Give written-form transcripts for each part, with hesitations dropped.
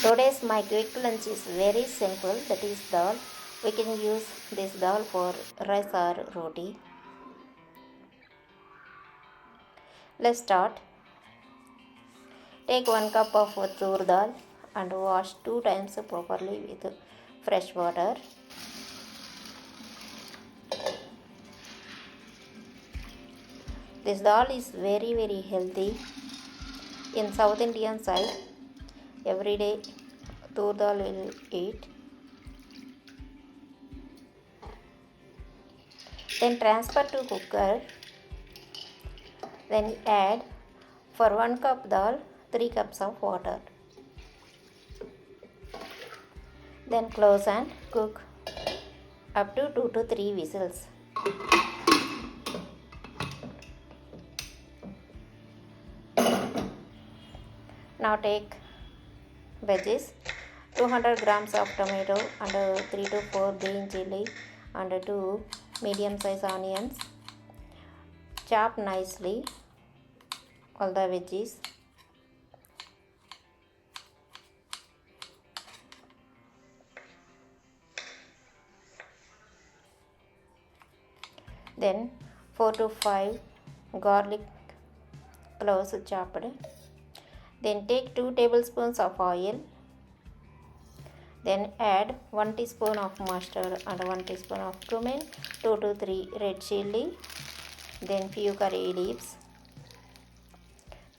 Today's my quick lunch is very simple, that is dal. We can use this dal for rice or roti. Let's start. Take 1 cup of tur dal and wash 2 times properly with fresh water. This dal is very healthy. In South Indian side, every day tur dal will eat. Then transfer to cooker. Then add for 1 cup dal 3 cups of water. Then close and cook up to 2 to 3 whistles. Now take veggies, 200 grams of tomato and 3 to 4 green chili and 2 medium size onions. Chop nicely all the veggies. Then 4 to 5 garlic cloves chopped. Then take 2 tablespoons of oil. Then add 1 teaspoon of mustard and 1 teaspoon of cumin, 2 to 3 red chili, then few curry leaves.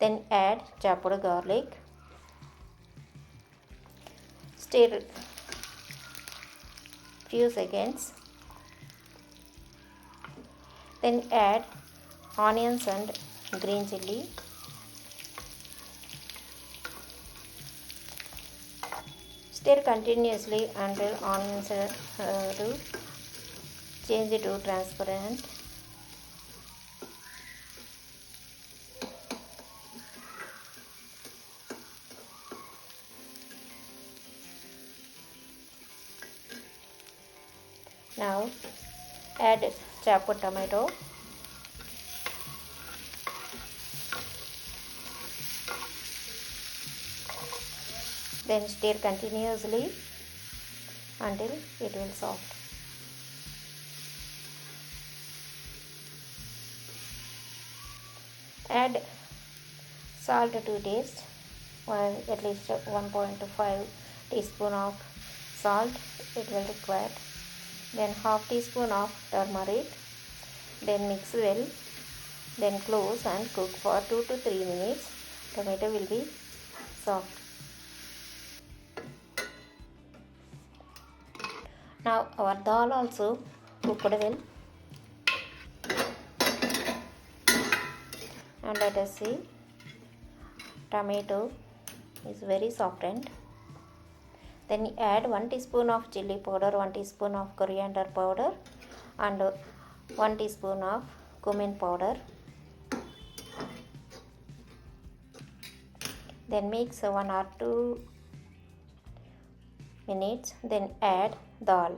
Then add chopped garlic. Stir few seconds. Then add onions and green chili. Stir continuously until onions to change to transparent. Now add chopped tomato. Then stir continuously until it will soft. Add salt to taste, at least 1.5 teaspoon of salt it will require. Then half teaspoon of turmeric. Then mix well. Then close and cook for 2 to 3 minutes. Tomato will be soft. Now our dal also cooked well. And let us see, tomato is very softened. Then add 1 teaspoon of chili powder, 1 teaspoon of coriander powder and 1 teaspoon of cumin powder. Then mix 1 or 2 minutes. Then add dal.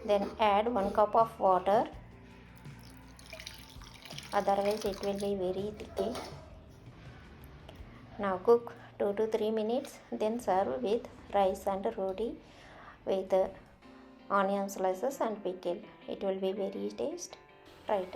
Then add 1 cup of water, otherwise it will be very thick. Now cook 2 to 3 minutes. Then serve with rice and roti with onion slices and pickle. It will be very tasty. Try it.